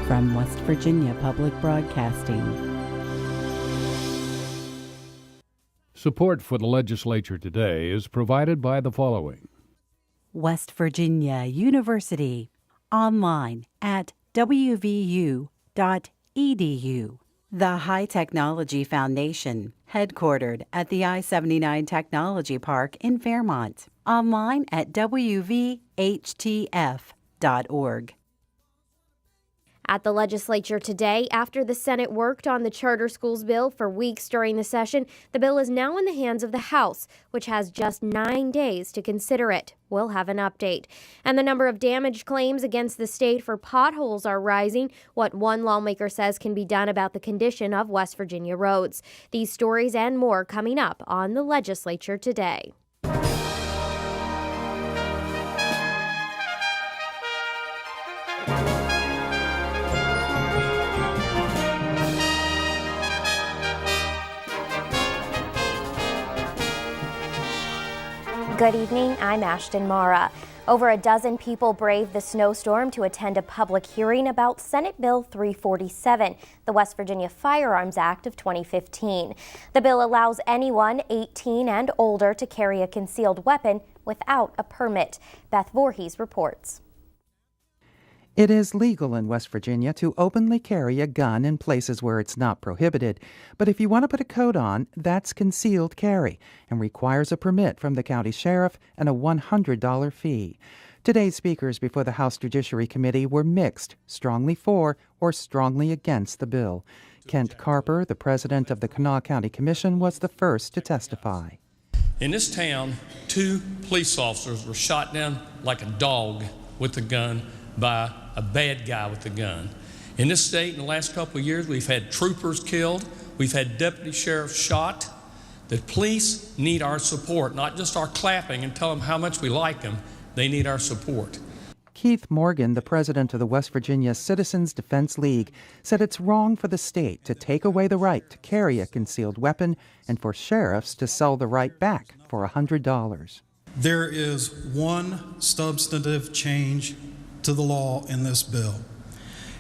from West Virginia Public Broadcasting. Support for the Legislature Today is provided by the following. West Virginia University, online at wvu.edu. The High Technology Foundation, headquartered at the I-79 Technology Park in Fairmont, online at wvhtf.org. At the legislature today, after the Senate worked on the charter schools bill for weeks during the session, the bill is now in the hands of the House, which has just 9 days to consider it. We'll have an update. And the number of damage claims against the state for potholes are rising, what one lawmaker says can be done about the condition of West Virginia roads. These stories and more coming up on the legislature today. Good evening, I'm Ashton Mara. Over a dozen people braved the snowstorm to attend a public hearing about Senate Bill 347, the West Virginia Firearms Act of 2015. The bill allows anyone 18 and older to carry a concealed weapon without a permit. Beth Voorhees reports. It is legal in West Virginia to openly carry a gun in places where it's not prohibited. But if you want to put a coat on, that's concealed carry and requires a permit from the county sheriff and a $100 fee. Today's speakers before the House Judiciary Committee were mixed, strongly for or strongly against the bill. Kent Carper, the president of the Kanawha County Commission, was the first to testify. In this town, 2 police officers were shot down like a dog with a gun by a bad guy with a gun. In this state, in the last couple of years, we've had troopers killed, we've had deputy sheriffs shot. The police need our support, not just our clapping and tell them how much we like them. They need our support. Keith Morgan, the president of the West Virginia Citizens Defense League, said it's wrong for the state to take away the right to carry a concealed weapon and for sheriffs to sell the right back for $100. There is one substantive change to the law in this bill.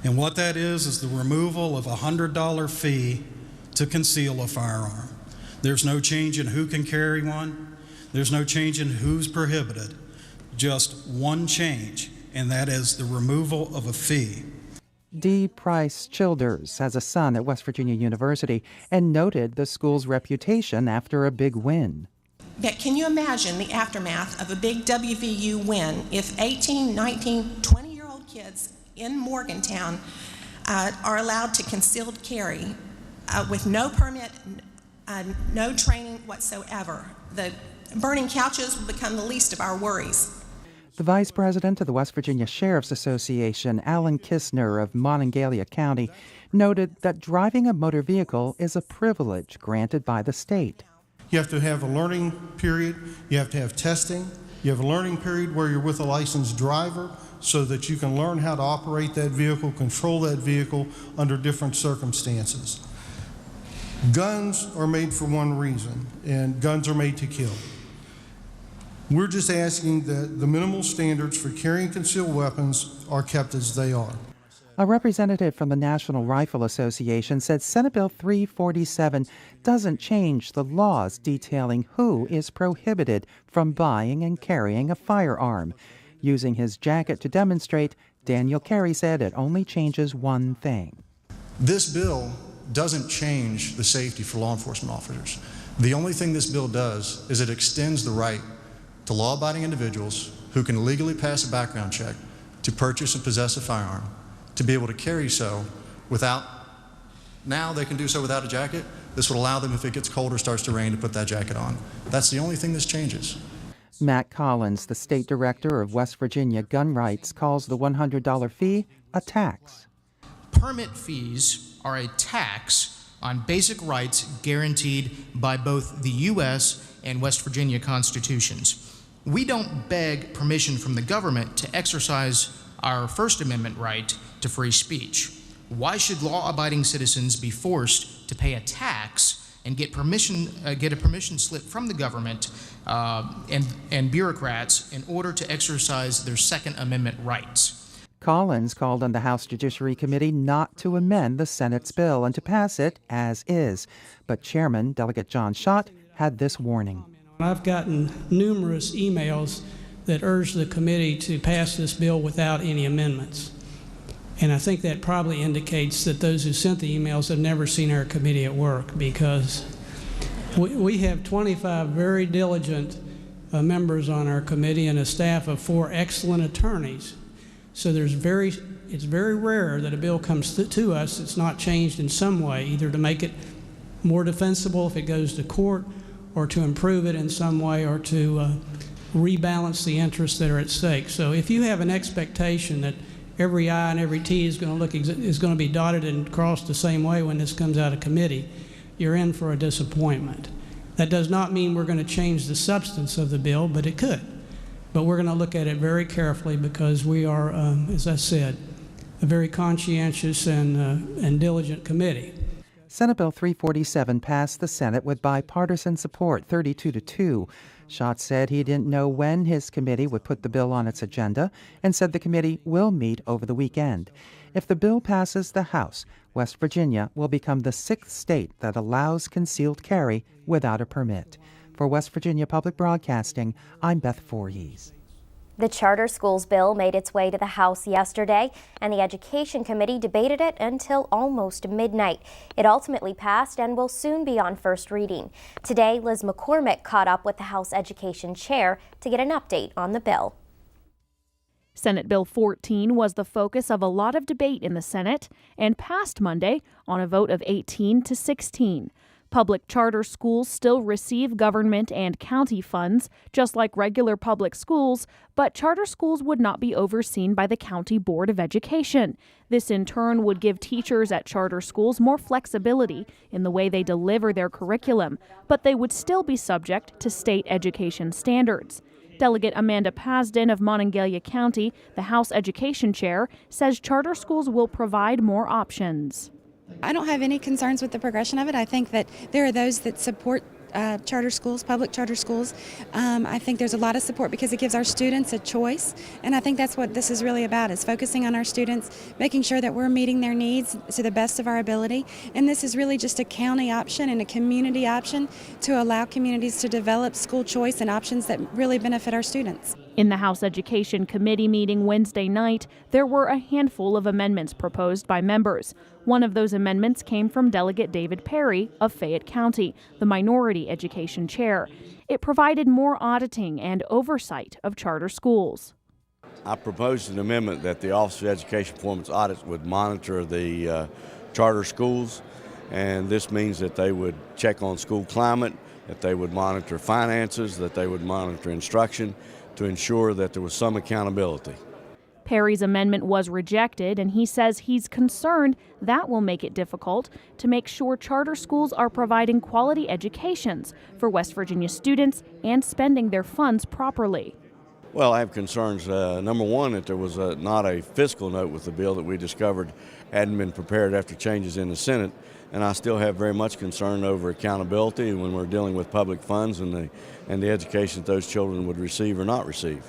And what that is the removal of a $100 fee to conceal a firearm. There's no change in who can carry one. There's no change in who's prohibited. Just one change, and that is the removal of a fee. D. Price Childers has a son at West Virginia University and noted the school's reputation after a big win. But can you imagine the aftermath of a big WVU win if 18, 19, 20-year-old kids in Morgantown are allowed to concealed carry with no permit, no training whatsoever? The burning couches will become the least of our worries. The vice president of the West Virginia Sheriff's Association, Alan Kistner of Monongalia County, noted that driving a motor vehicle is a privilege granted by the state. You have to have a learning period. You have to have testing. You have a learning period where you're with a licensed driver so that you can learn how to operate that vehicle, control that vehicle under different circumstances. Guns are made for one reason, and guns are made to kill. We're just asking that the minimal standards for carrying concealed weapons are kept as they are. A representative from the National Rifle Association said Senate Bill 347 doesn't change the laws detailing who is prohibited from buying and carrying a firearm. Using his jacket to demonstrate, Daniel Carey said it only changes one thing. This bill doesn't change the safety for law enforcement officers. The only thing this bill does is it extends the right to law-abiding individuals who can legally pass a background check to purchase and possess a firearm, to be able to carry so without, now they can do so without a jacket. This would allow them, if it gets cold or starts to rain, to put that jacket on. That's the only thing this changes. Matt Collins, the state director of West Virginia Gun Rights, calls the $100 fee a tax. Permit fees are a tax on basic rights guaranteed by both the U.S. and West Virginia constitutions. We don't beg permission from the government to exercise our First Amendment right to free speech. Why should law-abiding citizens be forced to pay a tax and get a permission slip from the government and bureaucrats in order to exercise their Second Amendment rights? Collins called on the House Judiciary Committee not to amend the Senate's bill and to pass it as is. But Chairman Delegate John Schott had this warning. I've gotten numerous emails that urge the committee to pass this bill without any amendments. And I think that probably indicates that those who sent the emails have never seen our committee at work, because we have 25 very diligent members on our committee and a staff of 4 excellent attorneys. So it's very rare that a bill comes to us that's not changed in some way, either to make it more defensible if it goes to court, or to improve it in some way, or to rebalance the interests that are at stake. So if you have an expectation that every I and every T is going to be dotted and crossed the same way when this comes out of committee, you're in for a disappointment. That does not mean we're going to change the substance of the bill, but it could. But we're going to look at it very carefully, because we are, as I said, a very conscientious and diligent committee. Senate Bill 347 passed the Senate with bipartisan support, 32-2. Schott said he didn't know when his committee would put the bill on its agenda and said the committee will meet over the weekend. If the bill passes the House, West Virginia will become the 6th state that allows concealed carry without a permit. For West Virginia Public Broadcasting, I'm Beth Voorhees. The charter schools bill made its way to the House yesterday, and the Education Committee debated it until almost midnight. It ultimately passed and will soon be on first reading. Today, Liz McCormick caught up with the House Education Chair to get an update on the bill. Senate Bill 14 was the focus of a lot of debate in the Senate and passed Monday on a vote of 18-16. Public charter schools still receive government and county funds, just like regular public schools, but charter schools would not be overseen by the County Board of Education. This in turn would give teachers at charter schools more flexibility in the way they deliver their curriculum, but they would still be subject to state education standards. Delegate Amanda Pasden of Monongalia County, the House Education Chair, says charter schools will provide more options. I don't have any concerns with the progression of it. I think that there are those that support charter schools, public charter schools. I think there's a lot of support because it gives our students a choice, and I think that's what this is really about, is focusing on our students, making sure that we're meeting their needs to the best of our ability. And this is really just a county option and a community option to allow communities to develop school choice and options that really benefit our students. In the House Education Committee meeting Wednesday night, there were a handful of amendments proposed by members. One of those amendments came from Delegate David Perry of Fayette County, the Minority Education Chair. It provided more auditing and oversight of charter schools. I proposed an amendment that the Office of Education Performance Audits would monitor the charter schools, and this means that they would check on school climate, that they would monitor finances, that they would monitor instruction, to ensure that there was some accountability. Perry's amendment was rejected, and he says he's concerned that will make it difficult to make sure charter schools are providing quality educations for West Virginia students and spending their funds properly. Well, I have concerns. Number one, that there was not a fiscal note with the bill that we discovered hadn't been prepared after changes in the Senate. And I still have very much concern over accountability when we're dealing with public funds and the education that those children would receive or not receive.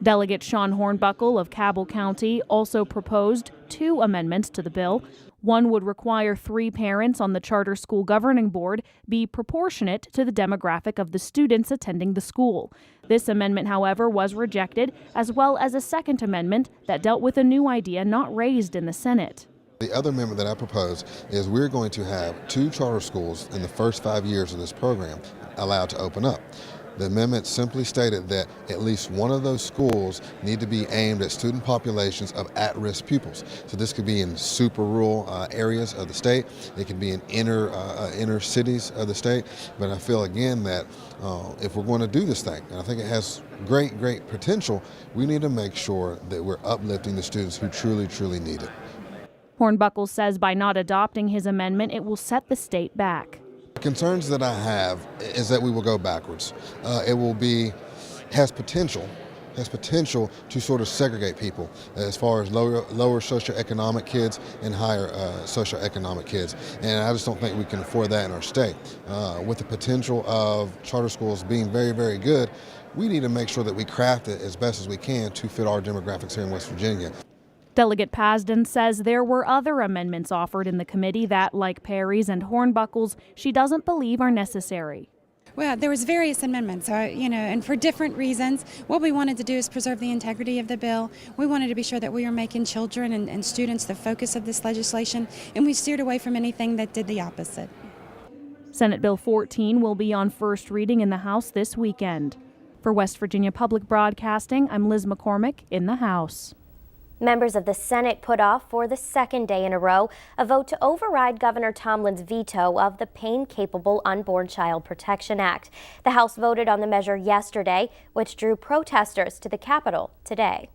Delegate Sean Hornbuckle of Cabell County also proposed 2 amendments to the bill. One would require 3 parents on the charter school governing board be proportionate to the demographic of the students attending the school. This amendment, however, was rejected, as well as a second amendment that dealt with a new idea not raised in the Senate. The other amendment that I propose is we're going to have 2 charter schools in the first 5 years of this program allowed to open up. The amendment simply stated that at least one of those schools need to be aimed at student populations of at-risk pupils. So this could be in super rural areas of the state. It could be in inner cities of the state. But I feel again that if we're going to do this thing, and I think it has great potential, we need to make sure that we're uplifting the students who truly need it. Hornbuckle says by not adopting his amendment, it will set the state back. The concerns that I have is that we will go backwards. It will has potential to sort of segregate people as far as lower socioeconomic kids and higher socioeconomic kids. And I just don't think we can afford that in our state. With the potential of charter schools being very good, we need to make sure that we craft it as best as we can to fit our demographics here in West Virginia. Delegate Pasden says there were other amendments offered in the committee that, like Perry's and Hornbuckle's, she doesn't believe are necessary. Well, there was various amendments, and for different reasons. What we wanted to do is preserve the integrity of the bill. We wanted to be sure that we are making children and students the focus of this legislation, and we steered away from anything that did the opposite. Senate Bill 14 will be on first reading in the House this weekend. For West Virginia Public Broadcasting, I'm Liz McCormick in the House. Members of the Senate put off for the second day in a row a vote to override Governor Tomlin's veto of the Pain-Capable Unborn Child Protection Act. The House voted on the measure yesterday, which drew protesters to the Capitol today.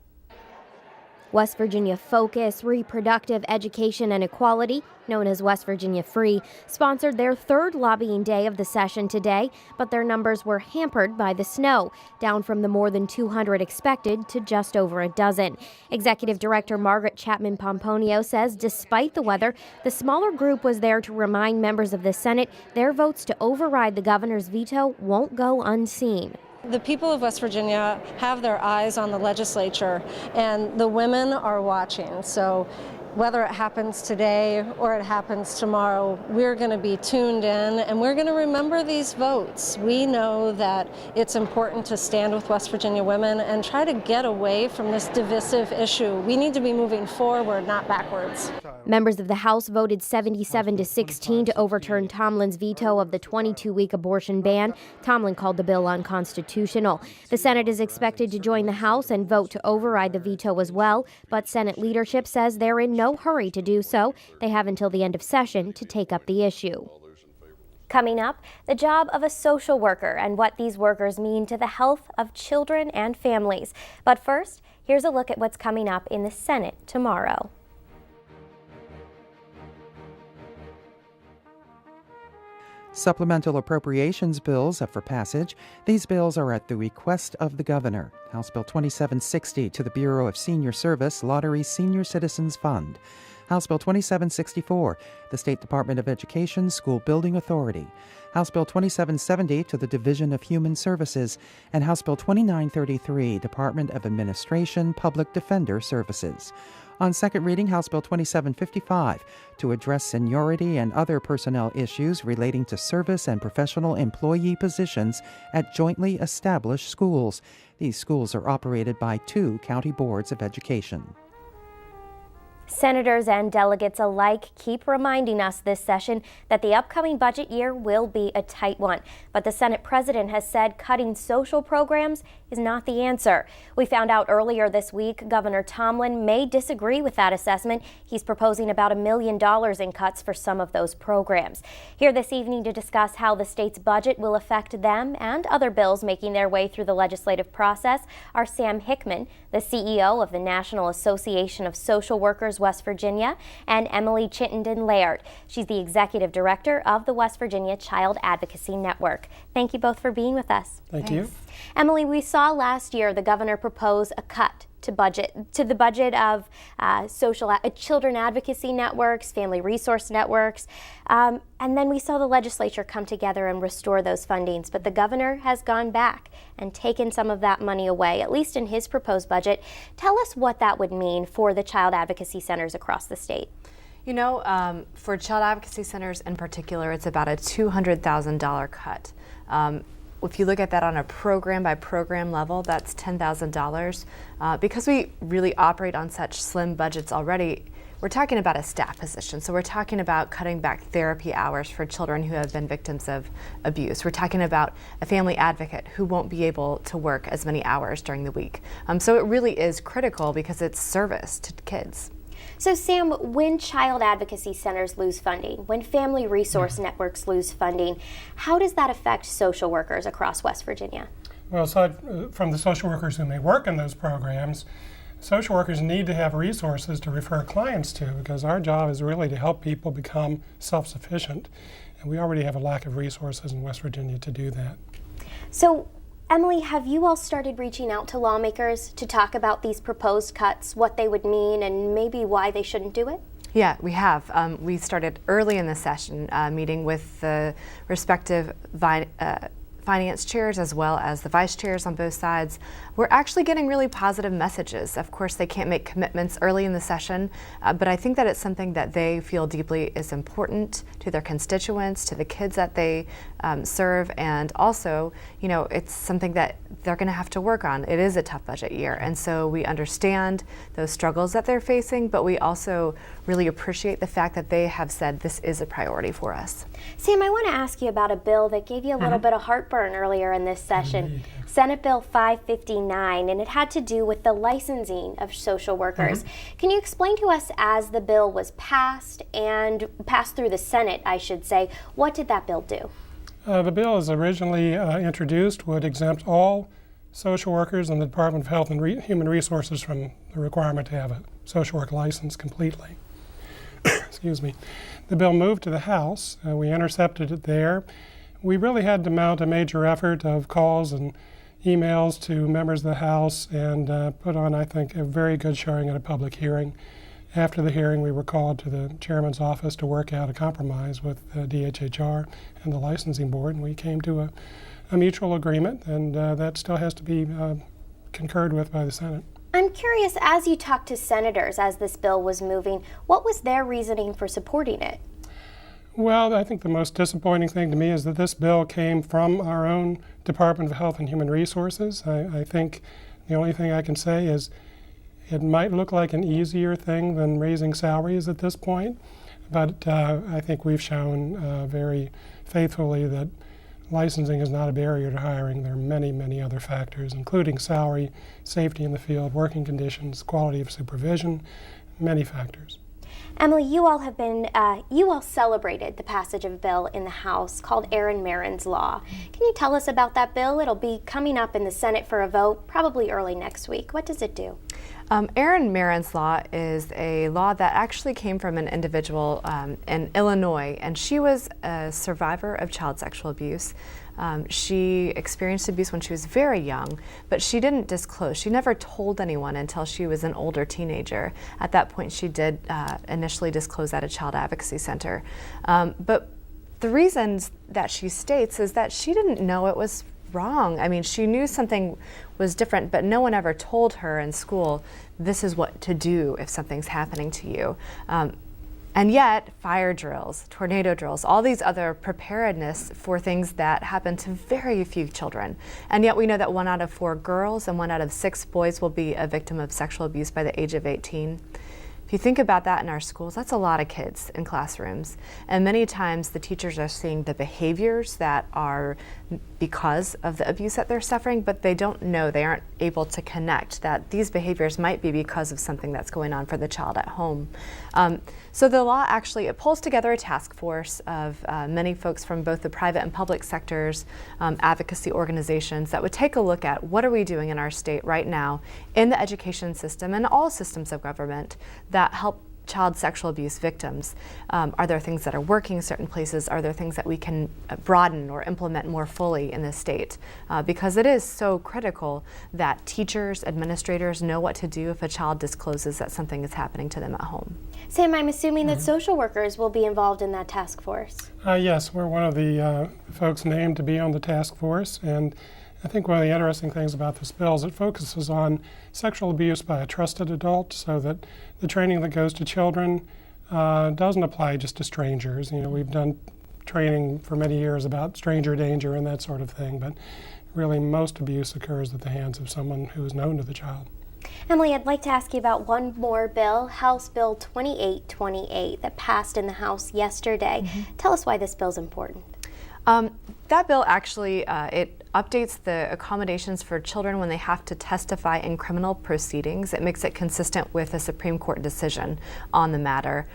West Virginia Focus, Reproductive Education and Equality, known as West Virginia Free, sponsored their third lobbying day of the session today, but their numbers were hampered by the snow, down from the more than 200 expected to just over a dozen. Executive Director Margaret Chapman-Pomponio says despite the weather, the smaller group was there to remind members of the Senate their votes to override the governor's veto won't go unseen. The people of West Virginia have their eyes on the legislature, and the women are watching. So whether it happens today or it happens tomorrow, we're going to be tuned in and we're going to remember these votes. We know that it's important to stand with West Virginia women and try to get away from this divisive issue. We need to be moving forward, not backwards. Members of the House voted 77-16 to overturn Tomlin's veto of the 22-week abortion ban. Tomlin called the bill unconstitutional. The Senate is expected to join the House and vote to override the veto as well, but Senate leadership says they're in no hurry to do so. They have until the end of session to take up the issue. Coming up, the job of a social worker and what these workers mean to the health of children and families. But first, here's a look at what's coming up in the Senate tomorrow. Supplemental appropriations bills up for passage. These bills are at the request of the governor. House Bill 2760 to the Bureau of Senior Service Lottery Senior Citizens Fund. House Bill 2764, the State Department of Education School Building Authority. House Bill 2770 to the Division of Human Services. And House Bill 2933, Department of Administration Public Defender Services. On second reading, House Bill 2755 to address seniority and other personnel issues relating to service and professional employee positions at jointly established schools. These schools are operated by 2 county boards of education. Senators and delegates alike keep reminding us this session that the upcoming budget year will be a tight one. But the Senate president has said cutting social programs is not the answer. We found out earlier this week Governor Tomlin may disagree with that assessment. He's proposing about $1 million in cuts for some of those programs. Here this evening to discuss how the state's budget will affect them and other bills making their way through the legislative process are Sam Hickman, the CEO of the National Association of Social Workers West Virginia, and Emily Chittenden-Laird. She's the executive director of the West Virginia Child Advocacy Network. Thank you both for being with us. Thank you. Emily, we saw last year the governor propose a cut to the budget of children advocacy networks, family resource networks, and then we saw the legislature come together and restore those fundings. But the governor has gone back and taken some of that money away, at least in his proposed budget. Tell us what that would mean for the child advocacy centers across the state. You know, for child advocacy centers in particular, it's about a $200,000 cut. If you look at that on a program by program level, that's $10,000. Because we really operate on such slim budgets already, we're talking about a staff position. So we're talking about cutting back therapy hours for children who have been victims of abuse. We're talking about a family advocate who won't be able to work as many hours during the week. So it really is critical because it's service to kids. So Sam, when child advocacy centers lose funding, when family resource networks lose funding, how does that affect social workers across West Virginia? Well, aside from the social workers who may work in those programs, social workers need to have resources to refer clients to, because our job is really to help people become self-sufficient. And we already have a lack of resources in West Virginia to do that. So, Emily, have you all started reaching out to lawmakers to talk about these proposed cuts, what they would mean, and maybe why they shouldn't do it? Yeah, we have. We started early in the session meeting with the respective finance chairs as well as the vice chairs on both sides, we're actually getting really positive messages. Of course, they can't make commitments early in the session, but I think that it's something that they feel deeply is important to their constituents, to the kids that they serve, and also, you know, it's something that they're going to have to work on. It is a tough budget year, and so we understand those struggles that they're facing, but we also really appreciate the fact that they have said this is a priority for us. Sam, I want to ask you about a bill that gave you a little bit of heartburn earlier in this session. Senate Bill 559, and it had to do with the licensing of social workers. Can you explain to us, as the bill was passed through the Senate, I should say, what did that bill do? The bill, as originally introduced, would exempt all social workers in the Department of Health and Human Resources from the requirement to have a social work license completely. Excuse me. The bill moved to the House. We intercepted it there. We really had to mount a major effort of calls and emails to members of the House and put on, I think, a very good showing at a public hearing. After the hearing, we were called to the chairman's office to work out a compromise with DHHR and the licensing board, and we came to a mutual agreement, and that still has to be concurred with by the Senate. I'm curious, as you talked to senators as this bill was moving, what was their reasoning for supporting it? Well, I think the most disappointing thing to me is that this bill came from our own Department of Health and Human Resources. I think the only thing I can say is it might look like an easier thing than raising salaries at this point, but I think we've shown very faithfully that licensing is not a barrier to hiring. There are many, many other factors, including salary, safety in the field, working conditions, quality of supervision, many factors. Emily, you all celebrated the passage of a bill in the House called Aaron Marin's Law. Can you tell us about that bill? It'll be coming up in the Senate for a vote probably early next week. What does it do? Aaron Marin's Law is a law that actually came from an individual in Illinois, and she was a survivor of child sexual abuse. She experienced abuse when she was very young, but she didn't disclose. She never told anyone until she was an older teenager. At that point, she did initially disclose at a child advocacy center. But the reasons that she states is that she didn't know it was wrong. I mean, she knew something was different, but no one ever told her in school, this is what to do if something's happening to you. And yet, fire drills, tornado drills, all these other preparedness for things that happen to very few children. And yet we know that 1 out of 4 girls and 1 out of 6 boys will be a victim of sexual abuse by the age of 18. If you think about that in our schools, that's a lot of kids in classrooms. And many times the teachers are seeing the behaviors that are because of the abuse that they're suffering, but they don't know, they aren't able to connect that these behaviors might be because of something that's going on for the child at home. So the law actually, it pulls together a task force of many folks from both the private and public sectors, advocacy organizations that would take a look at what are we doing in our state right now in the education system and all systems of government that help child sexual abuse victims. Are there things that are working in certain places? Are there things that we can broaden or implement more fully in this state? Because it is so critical that teachers, administrators know what to do if a child discloses that something is happening to them at home. Sam, I'm assuming that social workers will be involved in that task force. Yes, we're one of the folks named to be on the task force, and I think one of the interesting things about this bill is it focuses on sexual abuse by a trusted adult, so that the training that goes to children doesn't apply just to strangers. You know, we've done training for many years about stranger danger and that sort of thing, but really most abuse occurs at the hands of someone who is known to the child. Emily, I'd like to ask you about one more bill, House Bill 2828, that passed in the House yesterday. Tell us why this bill's important. That bill actually, it updates the accommodations for children when they have to testify in criminal proceedings. It makes it consistent with a Supreme Court decision on the matter.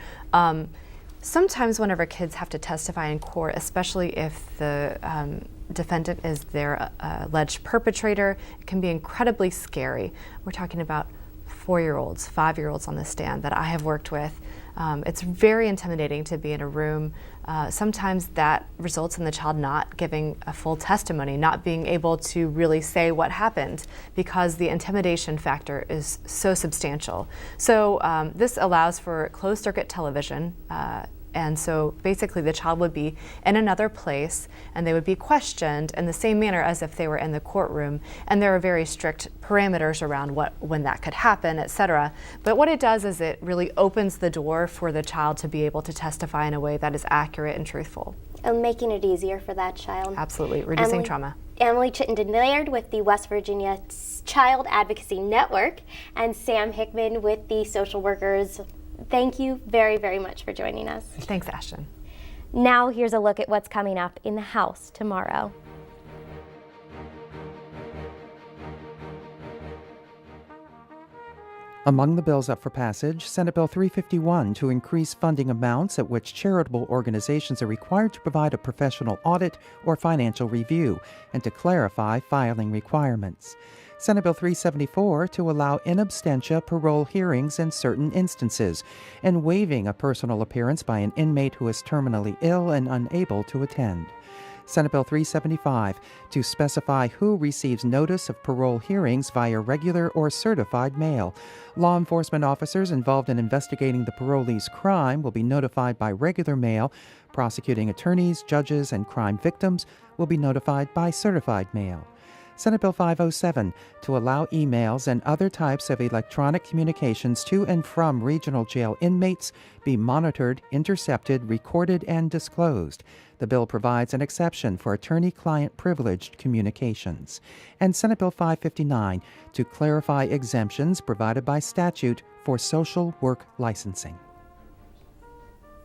Sometimes whenever kids have to testify in court, especially if the defendant is their alleged perpetrator, it can be incredibly scary. We're talking about 4-year-olds, 5-year-olds on the stand that I have worked with. It's very intimidating to be in a room. Sometimes that results in the child not giving a full testimony, not being able to really say what happened because the intimidation factor is so substantial. So this allows for closed circuit television And so basically the child would be in another place and they would be questioned in the same manner as if they were in the courtroom. And there are very strict parameters around when that could happen, etc. But what it does is it really opens the door for the child to be able to testify in a way that is accurate and truthful. And making it easier for that child. Absolutely, reducing trauma. Emily Chittenden-Laird with the West Virginia Child Advocacy Network and Sam Hickman with the Social Workers. Thank you very, very much for joining us. Thanks, Ashton. Now here's a look at what's coming up in the House tomorrow. Among the bills up for passage, Senate Bill 351 to increase funding amounts at which charitable organizations are required to provide a professional audit or financial review, and to clarify filing requirements. Senate Bill 374 to allow in absentia parole hearings in certain instances, and waiving a personal appearance by an inmate who is terminally ill and unable to attend. Senate Bill 375 to specify who receives notice of parole hearings via regular or certified mail. Law enforcement officers involved in investigating the parolee's crime will be notified by regular mail. Prosecuting attorneys, judges, and crime victims will be notified by certified mail. Senate Bill 507 to allow emails and other types of electronic communications to and from regional jail inmates be monitored, intercepted, recorded, and disclosed. The bill provides an exception for attorney-client privileged communications. And Senate Bill 559 to clarify exemptions provided by statute for social work licensing.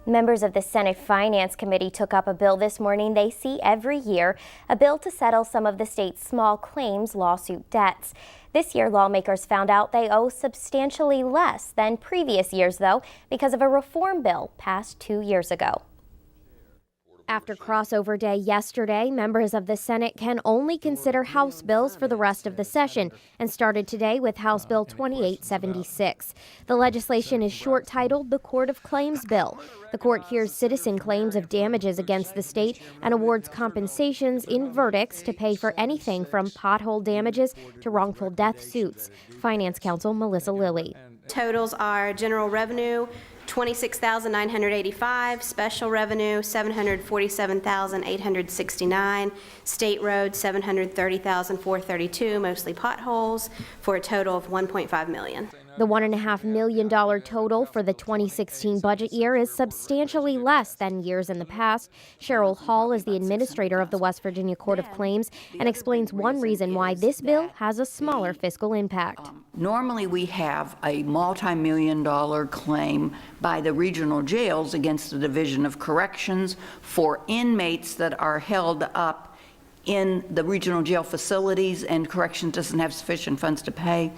Members of the Senate Finance Committee took up a bill this morning they see every year, a bill to settle some of the state's small claims lawsuit debts. This year, lawmakers found out they owe substantially less than previous years, though, because of a reform bill passed 2 years ago. After crossover day yesterday, members of the Senate can only consider House bills for the rest of the session and started today with House Bill 2876. The legislation is short-titled the Court of Claims Bill. The court hears citizen claims of damages against the state and awards compensations in verdicts to pay for anything from pothole damages to wrongful death suits. Finance Counsel Melissa Lilly. Totals are general revenue $26,985, special revenue $747,869, state road $730,432, mostly potholes, for a total of $1.5 million. The $1.5 million total for the 2016 budget year is substantially less than years in the past. Cheryl Hall is the administrator of the West Virginia Court of Claims and explains one reason why this bill has a smaller fiscal impact. Normally we have a multi-million-dollar claim by the regional jails against the Division of Corrections for inmates that are held up in the regional jail facilities and corrections doesn't have sufficient funds to pay.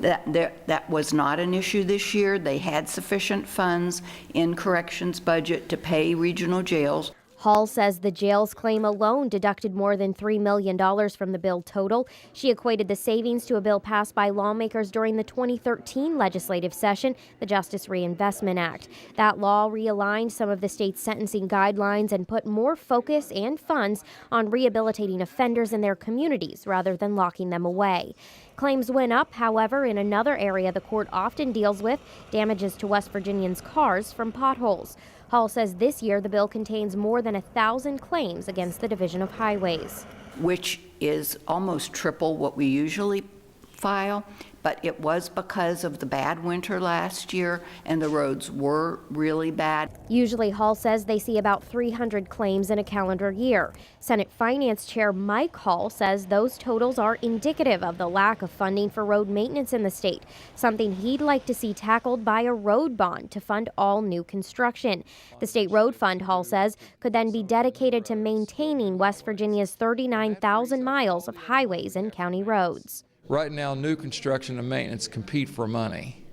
That was not an issue this year. They had sufficient funds in corrections budget to pay regional jails. Hall says the jail's claim alone deducted more than $3 million from the bill total. She equated the savings to a bill passed by lawmakers during the 2013 legislative session, the Justice Reinvestment Act. That law realigned some of the state's sentencing guidelines and put more focus and funds on rehabilitating offenders in their communities rather than locking them away. Claims went up, however, in another area the court often deals with, damages to West Virginians' cars from potholes. Hall says this year the bill contains more than 1,000 claims against the Division of Highways, which is almost triple what we usually file, but it was because of the bad winter last year and the roads were really bad. Usually, Hall says they see about 300 claims in a calendar year. Senate Finance Chair Mike Hall says those totals are indicative of the lack of funding for road maintenance in the state, something he'd like to see tackled by a road bond to fund all new construction. The State Road Fund, Hall says, could then be dedicated to maintaining West Virginia's 39,000 miles of highways and county roads. Right now, new construction and maintenance compete for money.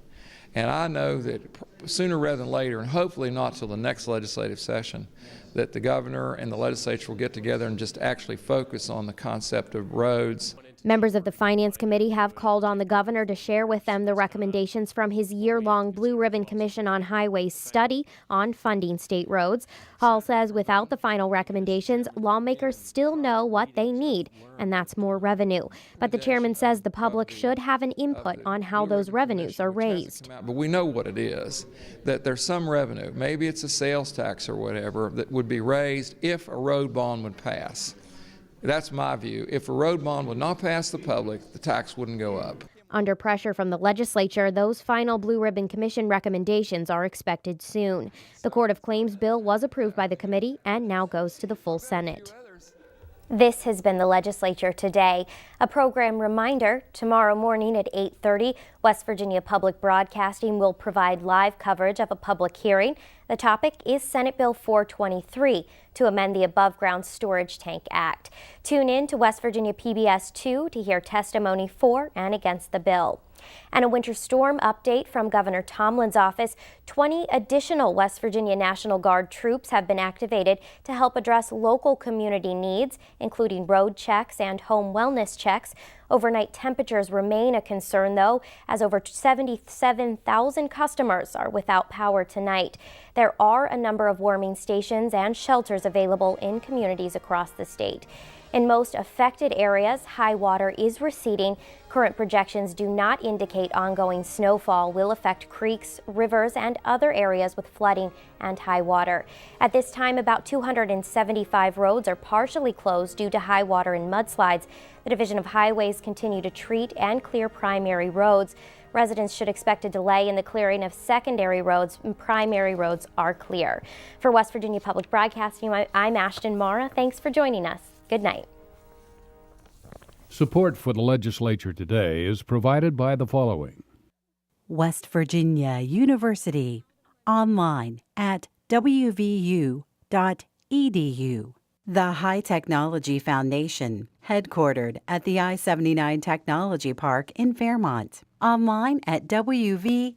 And I know that sooner rather than later, and hopefully not till the next legislative session, that the governor and the legislature will get together and just actually focus on the concept of roads. Members of the Finance Committee have called on the governor to share with them the recommendations from his year-long Blue Ribbon Commission on Highways study on funding state roads. Hall says without the final recommendations, lawmakers still know what they need, and that's more revenue. But the chairman says the public should have an input on how those revenues are raised. But we know what it is, that there's some revenue. Maybe it's a sales tax or whatever that would be raised if a road bond would pass. That's my view. If a road bond would not pass the public, the tax wouldn't go up. Under pressure from the legislature, those final Blue Ribbon Commission recommendations are expected soon. The Court of Claims bill was approved by the committee and now goes to the full Senate. This has been the Legislature Today. A program reminder, tomorrow morning at 8:30, West Virginia Public Broadcasting will provide live coverage of a public hearing. The topic is Senate Bill 423 to amend the Above Ground Storage Tank Act. Tune in to West Virginia PBS 2 to hear testimony for and against the bill. And a winter storm update from Governor Tomlin's office. 20 additional West Virginia National Guard troops have been activated to help address local community needs, including road checks and home wellness checks. Overnight temperatures remain a concern, though, as over 77,000 customers are without power tonight. There are a number of warming stations and shelters available in communities across the state. In most affected areas, high water is receding. Current projections do not indicate ongoing snowfall will affect creeks, rivers, and other areas with flooding and high water. At this time, about 275 roads are partially closed due to high water and mudslides. The Division of Highways continue to treat and clear primary roads. Residents should expect a delay in the clearing of secondary roads, and primary roads are clear. For West Virginia Public Broadcasting, I'm Ashton Mara. Thanks for joining us. Good night. Support for the Legislature Today is provided by the following: West Virginia University, online at wvu.edu. The High Technology Foundation, headquartered at the I-79 Technology Park in Fairmont, online at wvhtf.org.